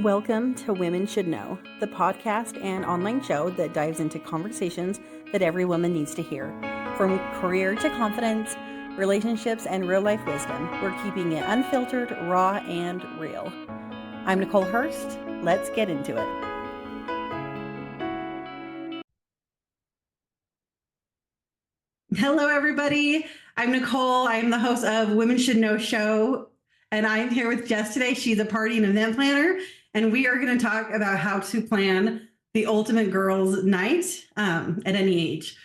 Welcome to Women Should Know, the podcast and online show that dives into conversations that every woman needs to hear. From career to confidence, relationships, and real life wisdom, we're keeping it unfiltered, raw, and real. I'm Nicole Hurst. Let's get into it. Hello, everybody. I'm Nicole. I'm the host of Women Should Know show, and I'm here with Jess today. She's a party and event planner, and we are going to talk about how to plan the ultimate girls' night at any age.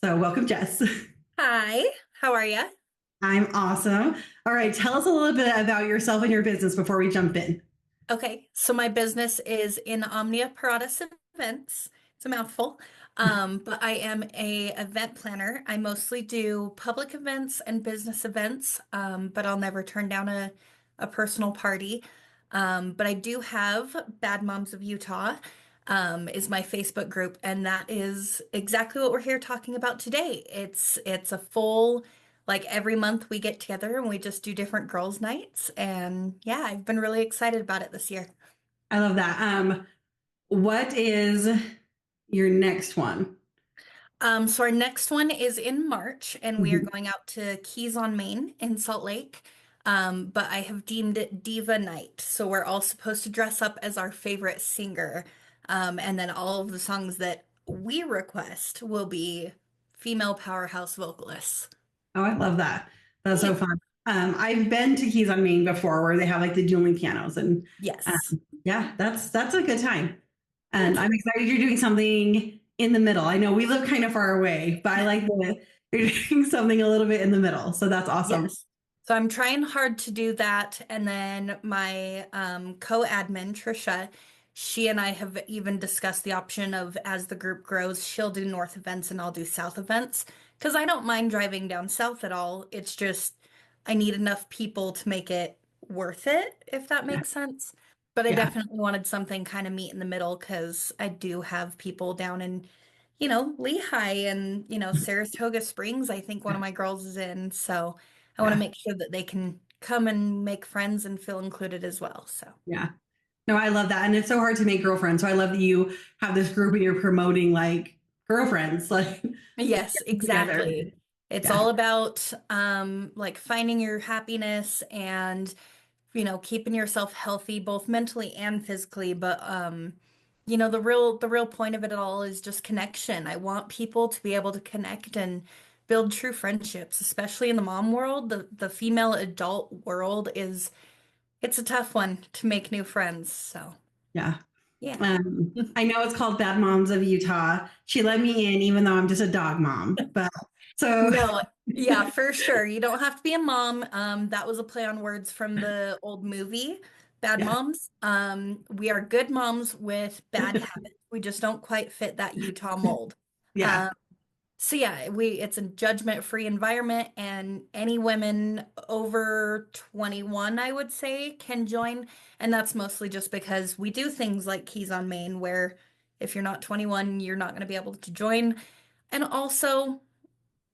So, welcome, Jess. Hi, how are you? I'm awesome. All right, tell us a little bit about yourself and your business before we jump in. Okay, so my business is in Omnia Paratus Events. It's a mouthful. But I am a event planner. I mostly do public events and business events, but I'll never turn down a personal party. But I do have Bad Moms of Utah, is my Facebook group, and that is exactly what we're here talking about today. It's a full like every month we get together and we just do different girls' nights. And yeah, I've been really excited about it this year. I love that. What is your next one? So our next one is in March, and we are going out to Keys on Main in Salt Lake. But I have deemed it Diva Night. So we're all supposed to dress up as our favorite singer. And then all of the songs that we request will be female powerhouse vocalists. Oh, I love that. That's so Yeah. fun. I've been to Keys on Main before where they have like the dueling pianos and Yes. yeah, that's a good time. And Thank I'm you. excited you're doing something in the middle. I know we live kind of far away, but I like that you're doing something a little bit in the middle. So that's awesome. Yes. So I'm trying hard to do that. And then my co-admin, Trisha, she and I have even discussed the option of as the group grows, she'll do north events and I'll do south events. Because I don't mind driving down south at all. It's just I need enough people to make it worth it, if that Yeah. makes sense. But I Yeah. definitely wanted something kind of meet in the middle because I do have people down in, Lehigh and, Saratoga Springs, I think one of my girls is in. So I want to Yeah. make sure that they can come and make friends and feel included as well. So, Yeah. No, I love that. And it's so hard to make girlfriends. So I love that you have this group and you're promoting like girlfriends, like yes, together. exactly. It's Yeah. all about like finding your happiness and keeping yourself healthy both mentally and physically, but the real point of it all is just connection. I want people to be able to connect and build true friendships, especially in the mom world. The female adult world it's a tough one to make new friends. So, Yeah. yeah. I know it's called Bad Moms of Utah. She let me in, even though I'm just a dog mom. But so, No, yeah, for sure. You don't have to be a mom. That was a play on words from the old movie, Bad yeah, Moms. We are good moms with bad habits. We just don't quite fit that Utah mold. yeah, Um, so yeah, it's a judgment-free environment, and any women over 21, I would say, can join. And that's mostly just because we do things like Keys on Main, where if you're not 21, you're not going to be able to join. And also,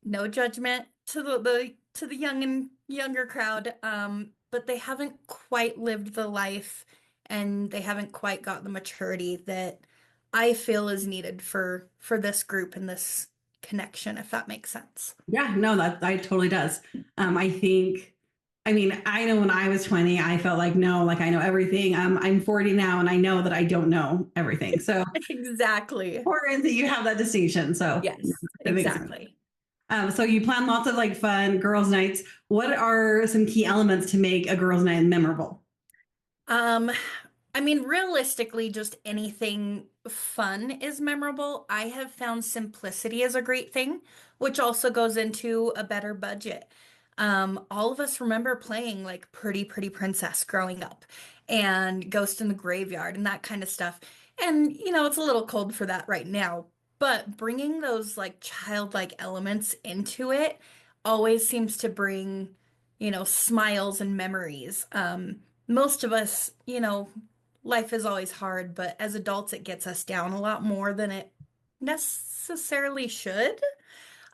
no judgment to the young and younger crowd, but they haven't quite lived the life and they haven't quite got the maturity that I feel is needed for this group and this connection, if that makes sense. yeah. No, that totally does. I think, I mean, I know when I was 20, I felt like, no, like I know everything. I'm 40 now and I know that I don't know everything. So Exactly. important that you have that distinction. So yeah, Yes, it makes sense. exactly. So you plan lots of like fun girls' nights. What are some key elements to make a girls' night memorable? Um, I mean, realistically, just anything fun is memorable. I have found simplicity is a great thing, which also goes into a better budget. All of us remember playing like Pretty Princess growing up and Ghost in the Graveyard and that kind of stuff. And, it's a little cold for that right now, but bringing those like childlike elements into it always seems to bring, smiles and memories. Most of us, life is always hard, but as adults, it gets us down a lot more than it necessarily should.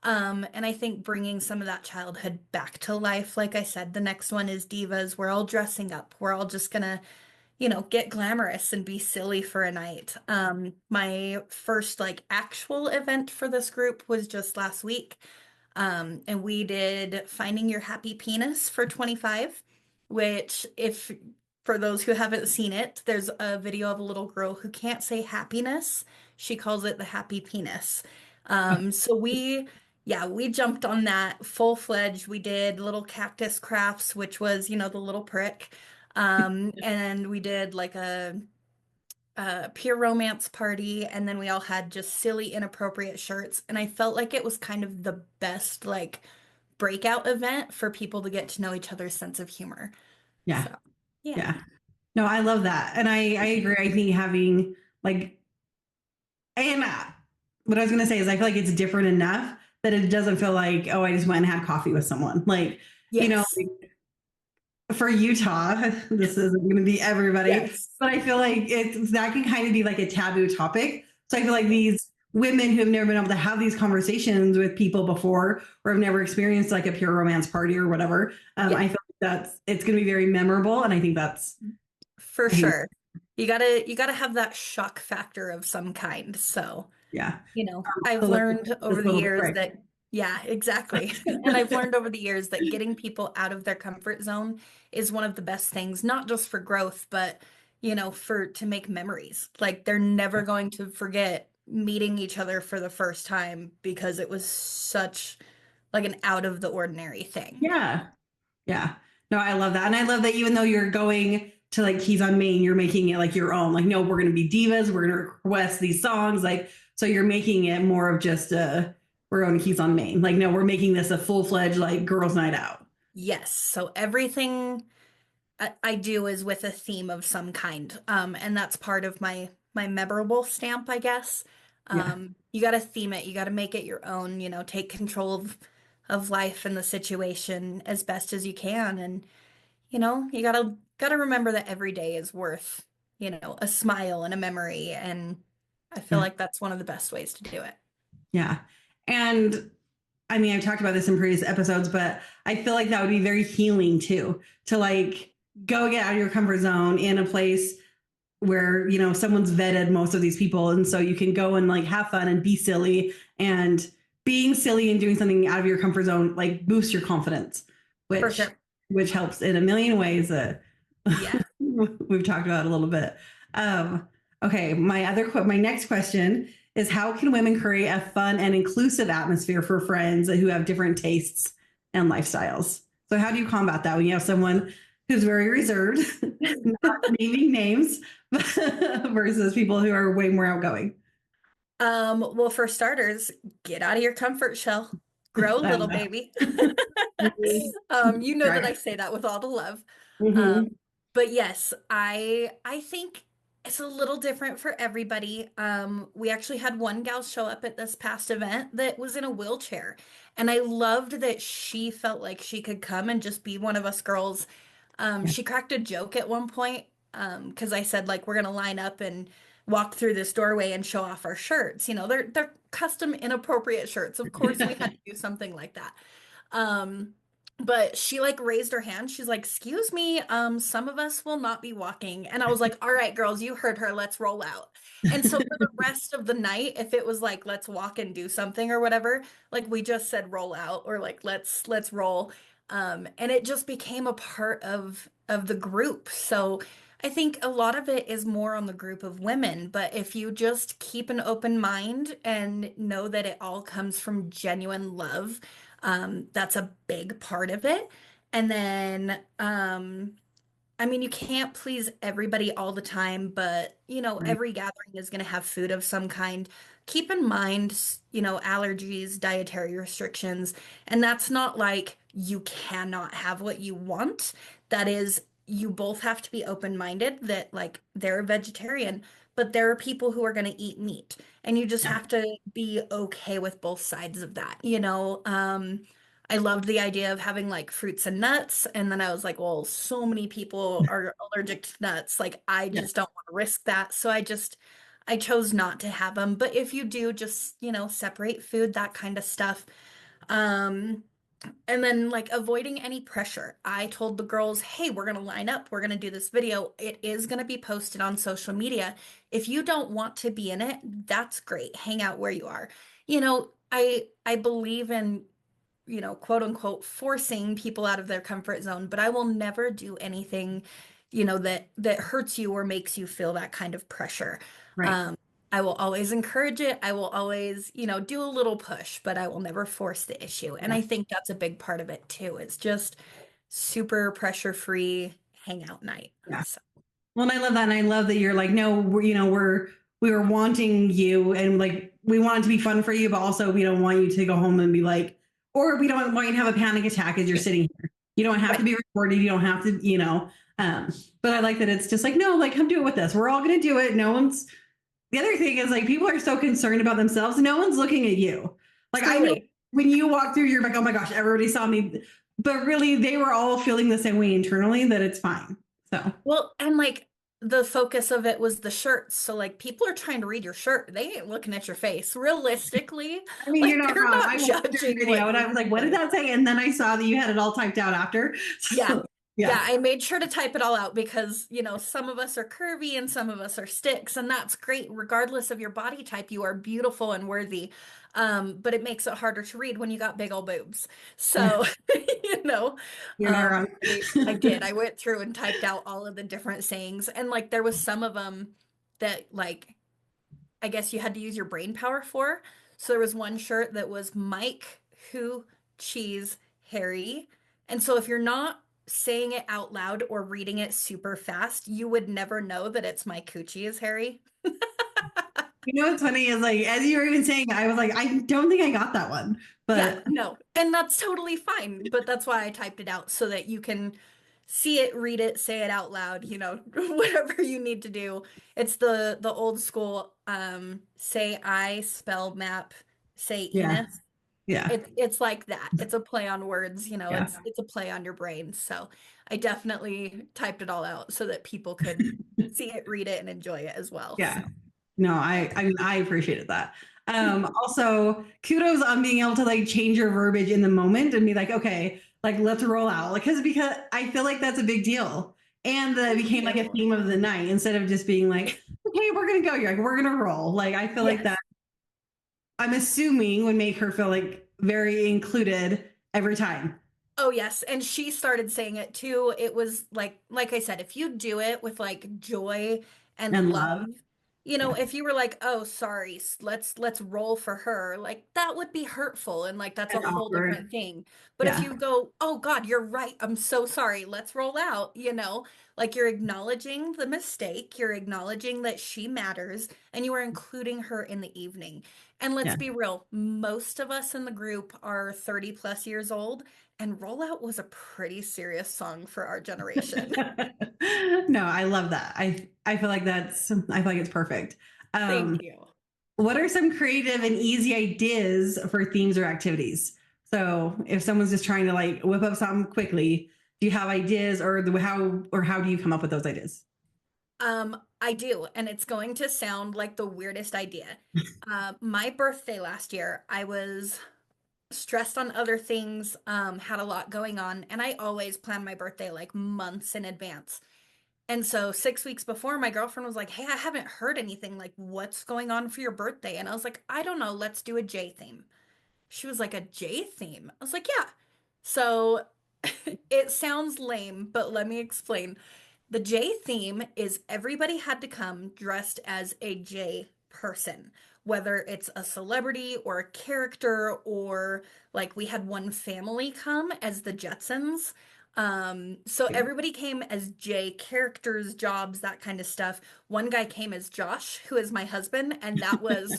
And I think bringing some of that childhood back to life, like I said, the next one is Divas. We're all dressing up. We're all just gonna, get glamorous and be silly for a night. My first like actual event for this group was just last week. And we did Finding Your Happy Penis for 25, which if for those who haven't seen it, there's a video of a little girl who can't say happiness. She calls it the happy penis. So yeah, we jumped on that full-fledged. We did little cactus crafts, which was, the little prick. And we did like a peer romance party, and then we all had just silly, inappropriate shirts. And I felt like it was kind of the best, like, breakout event for people to get to know each other's sense of humor. Yeah. So, yeah. Yeah. No, I love that. And I agree. I think having like, and what I was going to say is I feel like it's different enough that it doesn't feel like, oh, I just went and had coffee with someone. Like, Yes. like for Utah, this isn't going to be everybody, Yes. but I feel like it's that can kind of be like a taboo topic. So I feel like these women who have never been able to have these conversations with people before or have never experienced like a pure romance party or whatever, Yeah, I feel like it's going to be very memorable, and I think for I think sure. You gotta have that shock factor of some kind. So, yeah. I've So learned this over the little years trick. that, yeah, exactly. And I've learned over the years that getting people out of their comfort zone is one of the best things, not just for growth, but, for to make memories. Like they're never going to forget meeting each other for the first time because it was such like an out of the ordinary thing. Yeah. Yeah. No, I love that. And I love that even though you're going to like Keys on Main, you're making it like your own. Like, no, we're going to be divas. We're going to request these songs. Like, so you're making it more of just we're going to Keys on Main. Like, no, we're making this a full fledged like girls' night out. Yes. So everything I do is with a theme of some kind. And that's part of my memorable stamp, I guess. Yeah. You got to theme it. You got to make it your own, take control of life and the situation as best as you can. And, you gotta remember that every day is worth, a smile and a memory. And I feel Yeah. like that's one of the best ways to do it. Yeah. And I mean, I've talked about this in previous episodes, but I feel like that would be very healing too, to like go get out of your comfort zone in a place where someone's vetted most of these people, and so you can go and like have fun and be silly, and being silly and doing something out of your comfort zone like boosts your confidence, For which sure. helps in a million ways that Yeah. we've talked about a little bit. Okay, my next question is, how can women create a fun and inclusive atmosphere for friends who have different tastes and lifestyles? So how do you combat that when you have someone who's very reserved, not naming names, versus people who are way more outgoing? Well, for starters, get out of your comfort shell. Grow a little, baby. You know that I Right. say that with all the love. Um, Mm-hmm. but yes, I think it's a little different for everybody. We actually had one gal show up at this past event that was in a wheelchair, and I loved that she felt like she could come and just be one of us girls. Yeah. She cracked a joke at one point, because I said like we're gonna line up and walk through this doorway and show off our shirts. They're custom inappropriate shirts. Of course, we had to do something like that. Um, but she like raised her hand. She's like, "Excuse me, some of us will not be walking." And I was like, "All right, girls, you heard her. Let's roll out." And so for the rest of the night, if it was like, "Let's walk and do something" or whatever, like we just said roll out or like let's roll. And it just became a part of the group. So I think a lot of it is more on the group of women, but if you just keep an open mind and know that it all comes from genuine love, that's a big part of it. And then, I mean, you can't please everybody all the time, but Right. every gathering is going to have food of some kind. Keep in mind, allergies, dietary restrictions, and that's not like you cannot have what you want. That is, you both have to be open-minded that like they're a vegetarian, but there are people who are going to eat meat, and you just Yeah. have to be okay with both sides of that. I loved the idea of having like fruits and nuts. And then I was like, well, so many people are allergic to nuts. Like, I Yeah. just don't want to risk that. So I chose not to have them. But if you do, just, separate food, that kind of stuff. Um, And then, like, avoiding any pressure. I told the girls, hey, we're going to line up. We're going to do this video. It is going to be posted on social media. If you don't want to be in it, that's great. Hang out where you are. I believe in, quote unquote, forcing people out of their comfort zone, but I will never do anything, that hurts you or makes you feel that kind of pressure. Right. Um, I will always encourage it. I will always, do a little push, but I will never force the issue. And Yeah. I think that's a big part of it too. It's just super pressure-free hangout night. Yeah. So, Well, and I love that, and I love that you're like, no, we were wanting you, and like we want it to be fun for you, but also we don't want you to go home and be like, or we don't want you to have a panic attack as you're sitting here. You don't have to right. be recorded. You don't have to, but I like that it's just like, no, like come do it with us. We're all gonna do it. No one's. The other thing is like people are so concerned about themselves. No one's looking at you. Like I know Truly. when you walk through, you're like, oh my gosh, everybody saw me, but really they were all feeling the same way internally that it's fine. So. Well, and like the focus of it was the shirts. So like people are trying to read your shirt. They ain't looking at your face. Realistically, I mean, you're like not they're wrong. not I watched your judging what video and I you was like, what did post. that say? And then I saw that you had it all typed out after. Yeah. So, Yeah, yeah. I made sure to type it all out because, some of us are curvy and some of us are sticks, and that's great. Regardless of your body type, you are beautiful and worthy. But it makes it harder to read when you got big old boobs. Yeah. So, you know, You're not I did. wrong. I went through and typed out all of the different sayings, and like there was some of them that like I guess you had to use your brain power for. So there was one shirt that was Mike, who, cheese, Harry. And so if you're not saying it out loud or reading it super fast, you would never know that it's my coochie is Harry. You know what's funny is like, as you were even saying, I was like, I don't think I got that one, Yeah, but no. And that's totally fine. But that's why I typed it out so that you can see it, read it, say it out loud, whatever you need to do. It's the old school say I spell map, say yeah, Enos. yeah, It's like that. It's a play on words, yeah. it's a play on your brain. So I definitely typed it all out so that people could see it, read it, and enjoy it as well. So Yeah. No, I mean, I appreciated that. Also, kudos on being able to like change your verbiage in the moment and be like, okay, like let's roll out. Like, because I feel like that's a big deal. And that thank became like a you. theme of the night instead of just being like, okay, we're gonna go. You're like, we're gonna roll. Like, I feel like that Yes. I'm assuming would make her feel like very included every time. Oh yes, and she started saying it too. It was like I said, if you do it with like joy and And love, love. Yeah. if you were like, "Oh, sorry, let's roll for her." Like that would be hurtful and like that's a And whole different awkward. thing. But if Yeah. you go, "Oh God, you're right. I'm so sorry. Let's roll out." Like you're acknowledging the mistake, you're acknowledging that she matters, and you are including her in the evening. And let's Yeah. be real, most of us in the group are 30 plus years old. And Rollout was a pretty serious song for our generation. No, I love that. I feel like I feel like it's perfect. Thank you. What are some creative and easy ideas for themes or activities? So if someone's just trying to like whip up something quickly, do you have ideas or how do you come up with those ideas? I do, and it's going to sound like the weirdest idea. My birthday last year, I was stressed on other things, had a lot going on, and I always plan my birthday like months in advance. And so 6 weeks before, my girlfriend was like, "Hey, I haven't heard anything. Like, what's going on for your birthday?" And I was like, "I don't know. Let's do a J theme." She was like, "A J theme?" I was like, "Yeah." So it sounds lame, but let me explain. The J theme is everybody had to come dressed as a J person, whether it's a celebrity or a character, or like we had one family come as the Jetsons. So everybody came as J characters, jobs, that kind of stuff. One guy came as Josh, who is my husband, and that was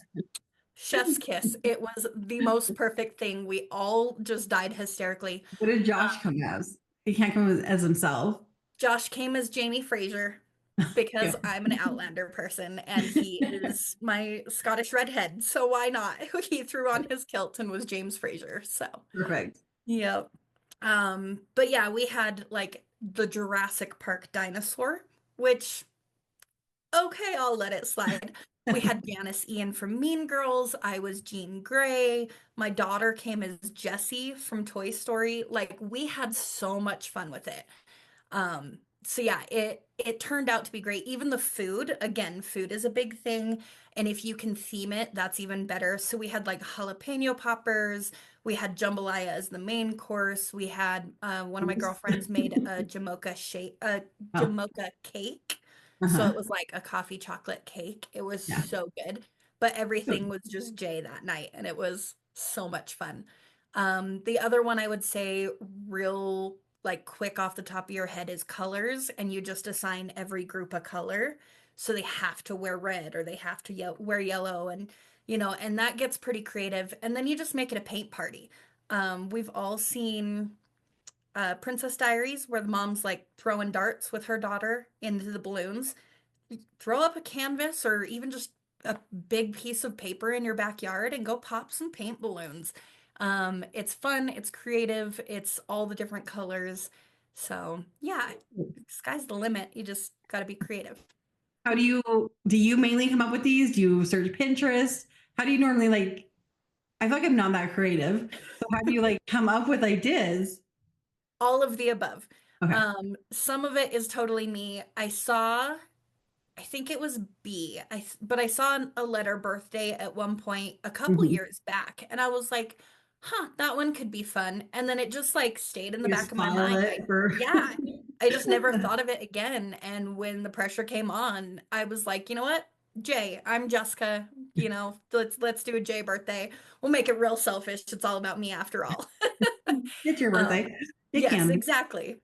chef's kiss. It was the most perfect thing. We all just died hysterically. What did Josh come as? He can't come as himself. Josh came as Jamie Fraser Yeah. because I'm an Outlander person and he is my Scottish redhead. So why not? He threw on his kilt and was James Fraser. So, Perfect. yep. But yeah, we had like the Jurassic Park dinosaur, which okay, I'll let it slide. We had Janice Ian from Mean Girls. I was Jean Grey. My daughter came as Jessie from Toy Story. Like we had so much fun with it. So yeah, it turned out to be great. Even the food, again, food is a big thing, and if you can theme it, that's even better. So we had like jalapeno poppers, we had jambalaya as the main course. We had one of my girlfriends made a Oh, jamocha cake. So it uh-huh. was like a coffee chocolate cake. It was Yeah. so good. But everything was just Jay that night, and it was so much fun. The other one I would say, real like quick off the top of your head, is colors, and you just assign every group a color. So they have to wear red or they have to wear yellow, and and that gets pretty creative. And then you just make it a paint party. We've all seen Princess Diaries where the mom's like throwing darts with her daughter into the balloons. Throw up a canvas or even just a big piece of paper in your backyard and go pop some paint balloons. It's fun, it's creative, it's all the different colors. So, yeah, sky's the limit. You just got to be creative. How do you mainly come up with these? Do you search Pinterest? How do you normally like, I feel like I'm not that creative. So how do you like come up with ideas? All of the above. Okay. Some of it is totally me. I think it was B. But I saw a letter birthday at one point a couple Mhm. years back, and I was like, "Huh, that one could be fun." And then it just like stayed in the You back just of my file mind. it for Yeah, I just never thought of it again. And when the pressure came on, I was like, "You know what? Jay, I'm Jessica. Let's do a Jay birthday. We'll make it real selfish. It's all about me after all." it's your Um, birthday. It yes, can be. exactly.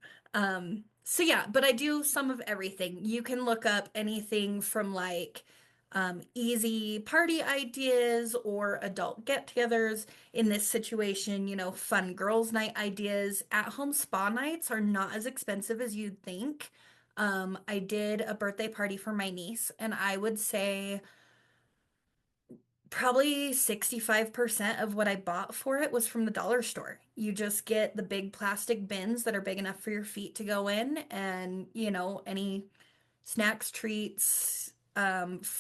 So yeah, but I do some of everything. You can look up anything from like easy party ideas or adult get-togethers. In this situation, fun girls' night ideas. At-home spa nights are not as expensive as you'd think. I did a birthday party for my niece, and I would say probably 65% of what I bought for it was from the dollar store. You just get the big plastic bins that are big enough for your feet to go in, and, any snacks, treats.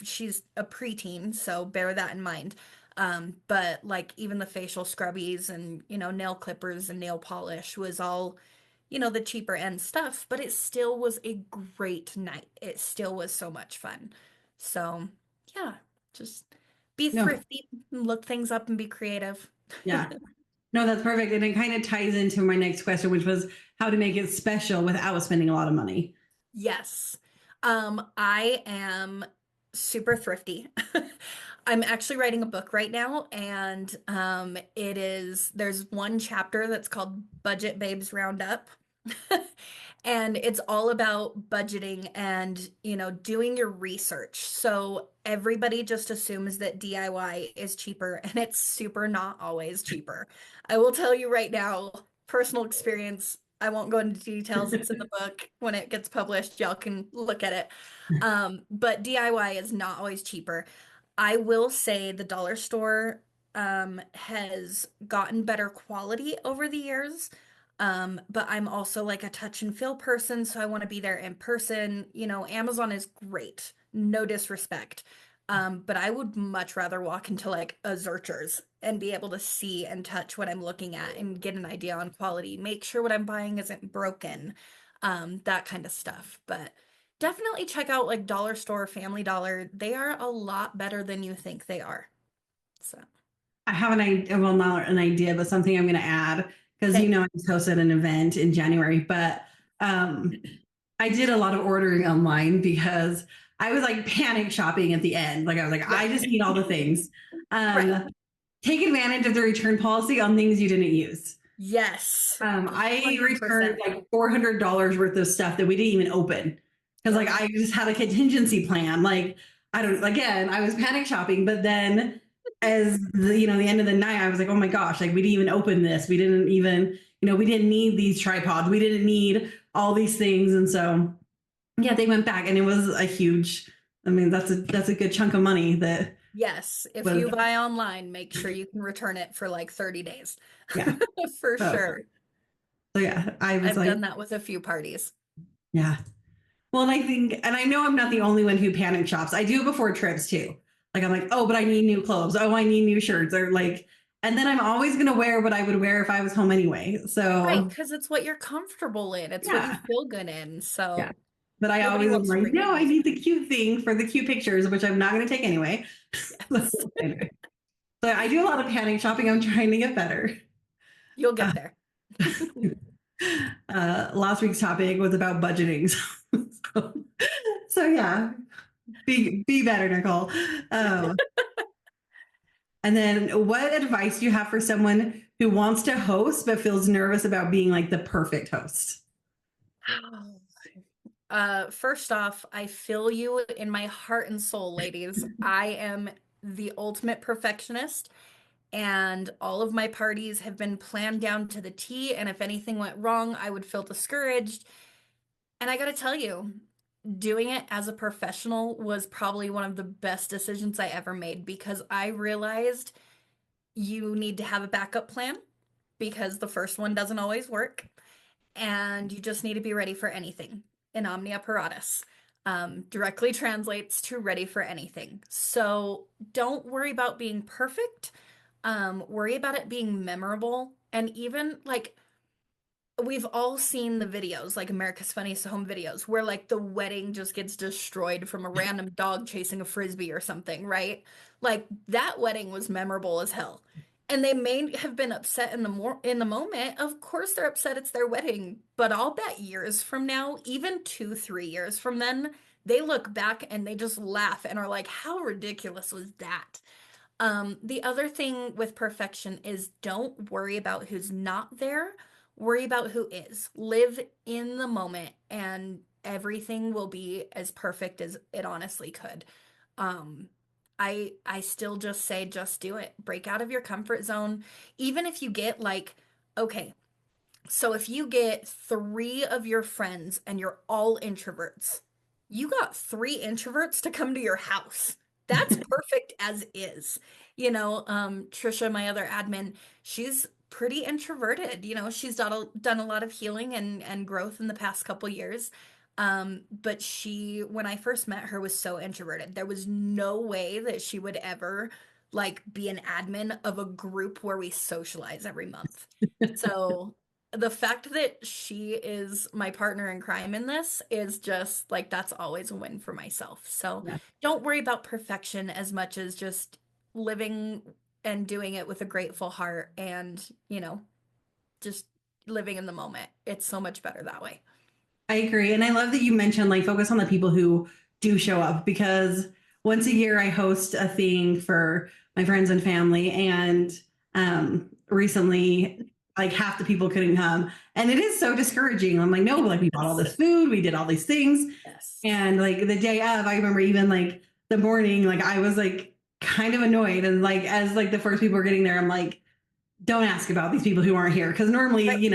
She's a preteen, so bear that in mind. But like even the facial scrubbies and, nail clippers and nail polish was all, the cheaper end stuff, but it still was a great night. It still was so much fun. So, yeah, just be No. thrifty, look things up and be creative. Yeah. No, that's perfect. And it kind of ties into my next question, which was how to make it special without spending a lot of money. Yes. I am super thrifty. I'm actually writing a book right now, and there's one chapter that's called Budget Babes Roundup. And it's all about budgeting and, doing your research. So everybody just assumes that DIY is cheaper, and it's super not always cheaper. I will tell you right now, personal experience. I won't go into details. It's in the book. When it gets published, y'all can look at it. But DIY is not always cheaper. I will say the dollar store has gotten better quality over the years. But I'm also like a touch and feel person, so I want to be there in person. Amazon is great, no disrespect. But I would much rather walk into like a Zurcher's and be able to see and touch what I'm looking at and get an idea on quality, make sure what I'm buying isn't broken, that kind of stuff. But definitely check out like Dollar Store, Family Dollar. They are a lot better than you think they are. So, I have an idea, well, not an idea, but something I'm going to add because okay. I just hosted an event in January, but um, I did a lot of ordering online because I was like panic shopping at the end. Like I was like, I Right. just need all the things. Right. Take advantage of the return policy on things you didn't use. Yes. I returned 100%. like $400 worth of stuff that we didn't even open because like Yep. I just had a contingency plan. Like I don't again, I was panic shopping, but then as the end of the night, I was like, oh my gosh, like we didn't even open this. We didn't even we didn't need these tripods. We didn't need all these things, and so yeah, they went back, and it was a huge. I mean, that's a good chunk of money that Yes. If was you buy online, make sure you can return it for like 30 days. yeah. For So, sure. so yeah, I was I've like, done that with a few parties. yeah. Well, and I think, and I know I'm not the only one who panic shops. I do it before trips too. Like I'm like, oh, but I need new clothes. Oh, I need new shirts, or like, and then I'm always going to wear what I would wear if I was home anyway. Right, So because it's what you're comfortable in. It's what you yeah, feel good in. yeah. So But I nobody always am wants to like, bring no, home I new need stuff. the cute thing for the cute pictures, which I'm not going to take anyway. Yes. Anyway, so I do a lot of panic shopping. I'm trying to get better. You'll Uh, get there. last week's topic was about budgeting. So, so yeah, be better, Nicole. Um, and then, what advice do you have for someone who wants to host but feels nervous about being like the perfect host? First off, I feel you in my heart and soul, ladies. I am the ultimate perfectionist, and all of my parties have been planned down to the T, and if anything went wrong, I would feel discouraged. And I gotta tell you, doing it as a professional was probably one of the best decisions I ever made because I realized you need to have a backup plan because the first one doesn't always work, and you just need to be ready for anything. In omnia paratus directly translates to ready for anything. So don't worry about being perfect. Worry about it being memorable. And even like we've all seen the videos, like America's Funniest Home Videos, where like the wedding just gets destroyed from a random dog chasing a frisbee or something, right? Like that wedding was memorable as hell. And they may have been upset in the moment. Of course they're upset it's their wedding, but I'll bet years from now, even 2, 3 years from then, they look back and they just laugh and are like, how ridiculous was that? The other thing with perfection is don't worry about who's not there. Worry about who is. Live in the moment and everything will be as perfect as it honestly could. Um, I still just say just do it. Break out of your comfort zone. Even if you get like, okay, so if you get three of your friends and you're all introverts, you got three introverts to come to your house. That's perfect as is. Trisha, my other admin, she's pretty introverted. She's done a lot of healing and growth in the past couple years. But she, when I first met her, was so introverted. There was no way that she would ever like be an admin of a group where we socialize every month. So the fact that she is my partner in crime in this is just like that's always a win for myself. So Yeah. don't worry about perfection as much as just living and doing it with a grateful heart and, just living in the moment. It's so much better that way. I agree. And I love that you mentioned like focus on the people who do show up, because once a year I host a thing for my friends and family. And recently, like half the people couldn't come. And it is so discouraging. I'm like, no, like we bought all Yes. this food, we did all these things. Yes. And like the day of, I remember even like the morning, like I was like kind of annoyed. And like as like the first people were getting there, I'm like, don't ask about these people who aren't here, because normally, Right.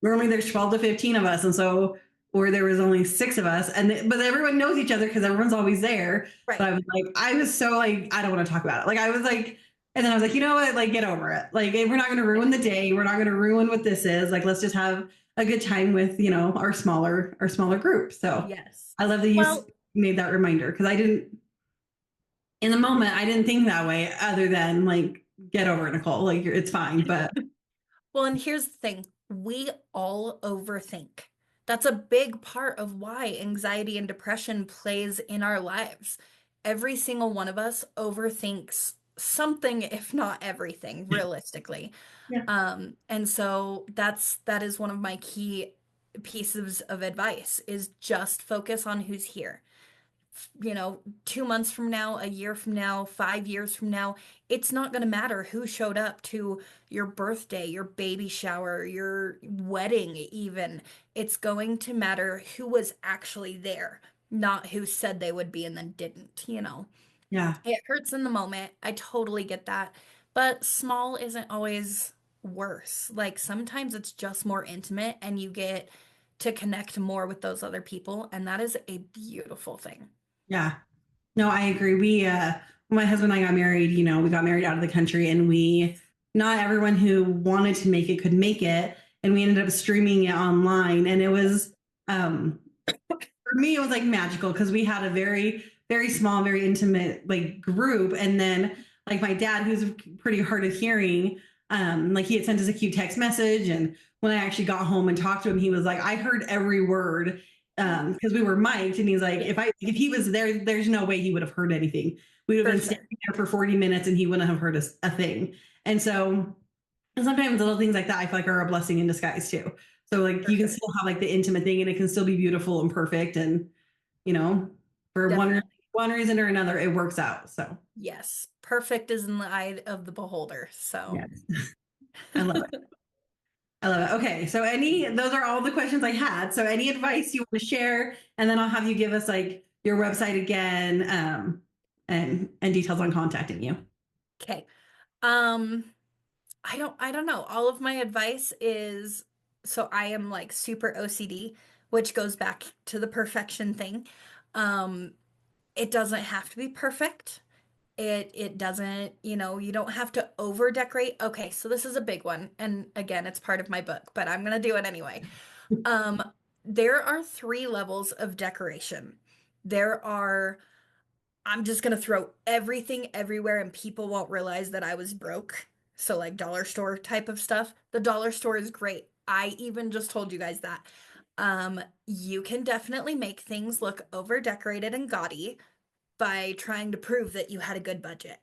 normally there's 12 to 15 of us, and so or there was only 6 of us, and but everyone knows each other because everyone's always there. Right. But I was so like, I don't want to talk about it. Like I was like, and then I was like, you know what? Like get over it. Like we're not going to ruin the day. We're not going to ruin what this is. Like let's just have a good time with our smaller group. So Yes. I love that you Well, made that reminder, because I didn't in the moment I didn't think that way, other than like get over it, Nicole. Like it's fine, but Well, and here's the thing. We all overthink. That's a big part of why anxiety and depression plays in our lives. Every single one of us overthinks something, if not everything, realistically. yeah. And so that is one of my key pieces of advice is just focus on who's here. 2 months from now, a year from now, 5 years from now, it's not going to matter who showed up to your birthday, your baby shower, your wedding, even. It's going to matter who was actually there, not who said they would be and then didn't. Yeah. It hurts in the moment. I totally get that. But small isn't always worse. Like sometimes it's just more intimate and you get to connect more with those other people, and that is a beautiful thing. Yeah. No, I agree. When my husband and I got married, we got married out of the country, and not everyone who wanted to make it could make it. And we ended up streaming it online. And it was, for me, it was like magical, because we had a very very small, very intimate like group. And then like my dad, who's pretty hard of hearing, like he had sent us a cute text message, and when I actually got home and talked to him, he was like, I heard every word because we were mic'd, and he's like, Yeah, if he was there, there's no way he would have heard anything. We would have for been sure. standing there for 40 minutes and he wouldn't have heard a thing. And so and sometimes little things like that I feel like are a blessing in disguise too. So like For you can sure. still have like the intimate thing and it can still be beautiful and perfect, and you know, for Definitely. one reason or another it works out. So Yes. Perfect is in the eye of the beholder. So, yeah, I love it. I love it. Okay, so any those are all the questions I had. So any advice you want to share, and then I'll have you give us like your website again, and details on contacting you. okay. Um, I don't know. All of my advice is so I am like super OCD, which goes back to the perfection thing. Um, it doesn't have to be perfect. It doesn't, you don't have to over decorate. Okay, so this is a big one. And again, it's part of my book, but I'm gonna do it anyway. Um, there are three levels of decoration. There are I'm just gonna throw everything everywhere and people won't realize that I was broke. So like dollar store type of stuff. The dollar store is great. I even just told you guys that. You can definitely make things look over decorated and gaudy by trying to prove that you had a good budget.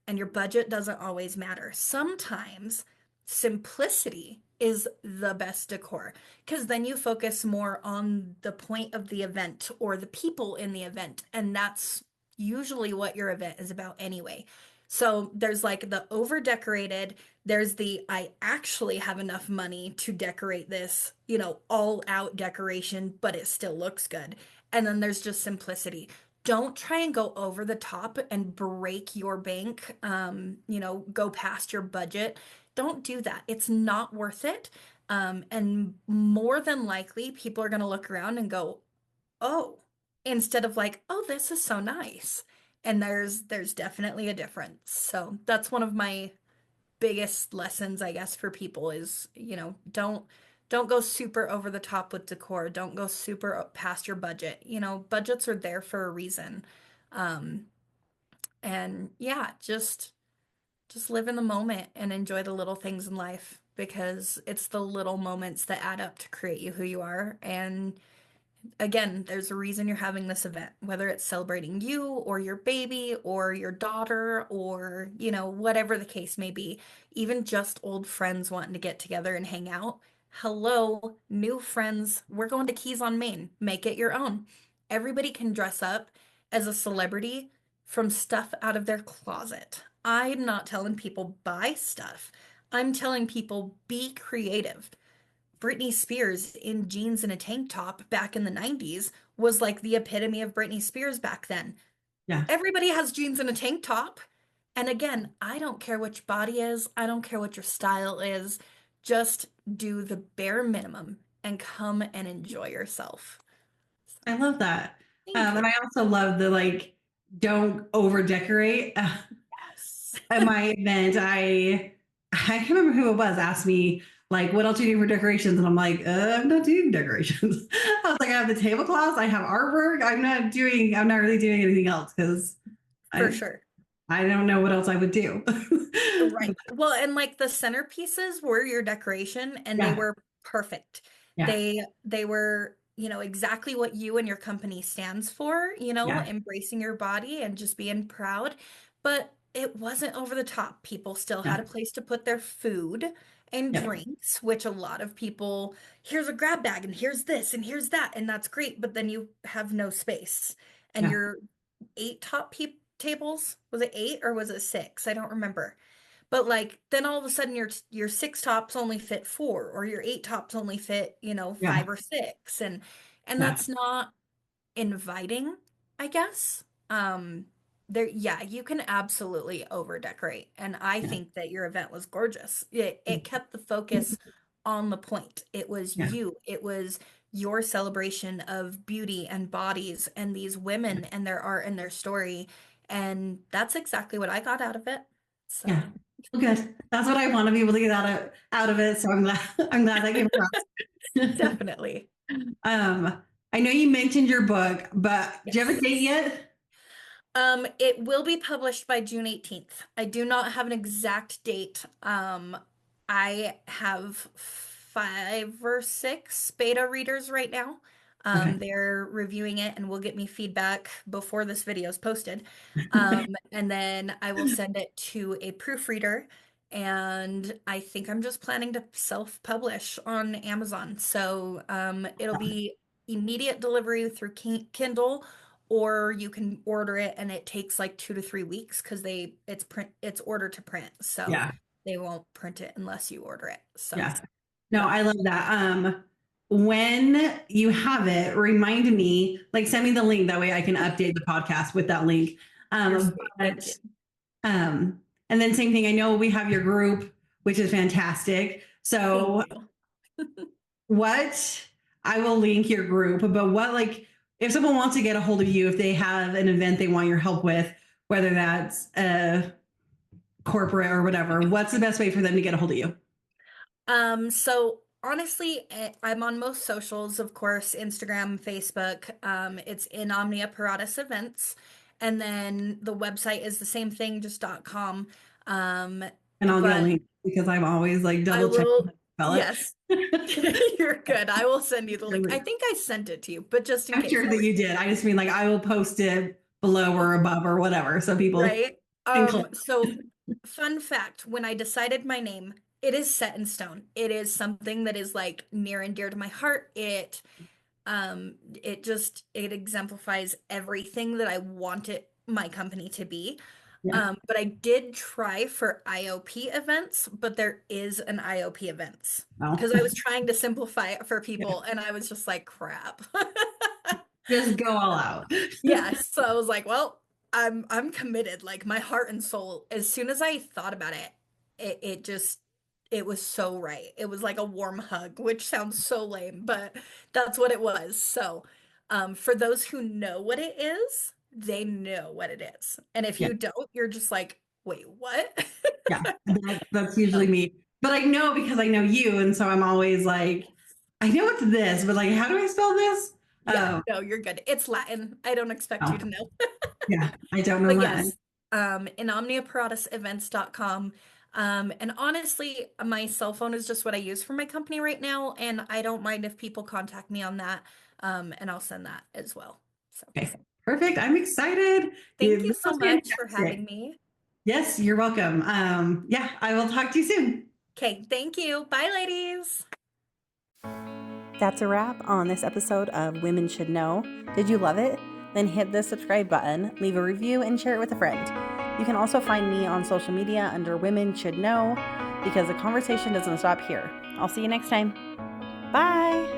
And your budget doesn't always matter. Sometimes simplicity is the best decor because then you focus more on the point of the event or the people in the event. And that's usually what your event is about anyway. So there's like the over decorated, there's the I actually have enough money to decorate this, all out decoration, but it still looks good. And then there's just simplicity. Don't try and go over the top and break your bank, go past your budget. Don't do that. It's not worth it. And more than likely, people are going to look around and go, oh, instead of like, oh, this is so nice. And there's definitely a difference. So that's one of my biggest lessons, I guess, for people is, don't go super over the top with decor. Don't go super past your budget. Budgets are there for a reason. Um, and yeah, just live in the moment and enjoy the little things in life because it's the little moments that add up to create you who you are. And again, there's a reason you're having this event, whether it's celebrating you or your baby or your daughter or, whatever the case may be. Even just old friends wanting to get together and hang out. Hello, new friends. We're going to Keys on Main. Make it your own. Everybody can dress up as a celebrity from stuff out of their closet. I'm not telling people buy stuff. I'm telling people be creative. Britney Spears in jeans and a tank top back in the 90s was like the epitome of Britney Spears back then. Yeah, Everybody has jeans and a tank top. And again, I don't care what your body is, I don't care what your style is. Just do the bare minimum and come and enjoy yourself. I love that. Thank And you. I also love the like don't over decorate. Yes. At my event, I can't remember who it was asked me like, "What else do you do for decorations?" And I'm like, "I'm not doing decorations." I was like, "I have the tablecloths, I have artwork. I'm not really doing anything else because For I sure. I don't know what else I would do." Right. Well, and like the centerpieces were your decoration and they Yeah, were perfect. yeah, They were, exactly what you and your company stands for, yeah, embracing your body and just being proud. But it wasn't over the top. People still yeah, had a place to put their food and yeah, drinks, which a lot of people, here's a grab bag and here's this and here's that, and that's great, but then you have no space. And yeah, your eight top pe tables, was it eight or was it six? I don't remember. But like then all of a sudden your six tops only fit four or your eight tops only fit, yeah, five or six and yeah, that's not inviting, I guess. There yeah, you can absolutely over decorate and I yeah, think that your event was gorgeous. It kept the focus on the point. It was yeah, you. It was your celebration of beauty and bodies and these yeah. women and their art and their story and that's exactly what I got out of it. Yeah. So Well, good. That's what I want to be able to get out of it. So I'm glad I'm glad that came across. definitely. um, I know you mentioned your book, but do you have a Yes. date yet? It will be published by June 18th. I do not have an exact date. I have 5 or 6 beta readers right now. Okay. They're reviewing it and will get me feedback before this video is posted. And then I will send it to a proofreader. And I think I'm just planning to self-publish on Amazon. So it'll be immediate delivery through Kindle, or you can order it and it takes like 2 to 3 weeks because it's order to print. So Yeah. they won't print it unless you order it. So Yes. No, yeah, I love that. When you have it, remind me, like send me the link. That way I can update the podcast with that link. you're sweet. Thank you. But and then same thing. I know we have your group, which is fantastic. Thank So you. what I will link your group, but what like if someone wants to get a hold of you, if they have an event they want your help with, whether that's corporate or whatever, what's the best way for them to get a hold of you? So honestly, I'm on most socials, of course, Instagram, Facebook. It's in Omnia Paratus Events. And then the website is the same thing, just .com. Um, And I'll get but links because I'm always like I double checking how will, to spell yes, it. you're good. I will send you the link. I think I sent it to you, but just in I'm case, sure that you did. I just mean like I will post it below or above or whatever so people right? can click. So fun fact, when I decided my name, it is set in stone. It is something that is like near and dear to my heart. It exemplifies everything that I wanted my company to be. Yeah. But I did try for IOP events, but there is an IOP events No. because I was trying to simplify it for Yeah. people and I was just like, crap. Just go all out. Yeah, so I was like, well, I'm committed. Like my heart and soul, as soon as I thought about it, it just it was so right. It was like a warm hug, which sounds so lame, but that's what it was. So, for those who know what it is, they know what it is. And if Yeah. you don't, you're just like, wait, what? Yeah. That's usually So, me. But I know because I know you. And so I'm always like, I know it's this, but like, how do I spell this? yeah, no, you're good. It's Latin. I don't expect you Oh, to know. yeah. I don't know But Latin. yes, in omniaparatusements.com. And honestly, my cell phone is just what I use for my company right now, and I don't mind if people contact me on that, and I'll send that as well. So Okay. Perfect. I'm excited. thank you This so was much for having fantastic. me. Yes, you're welcome. Yeah, I will talk to you soon. Okay, thank you. Bye, ladies. That's a wrap on this episode of Women Should Know. Did you love it? Then hit the subscribe button, leave a review, and share it with a friend. You can also find me on social media under Women Should Know because the conversation doesn't stop here. I'll see you next time. Bye!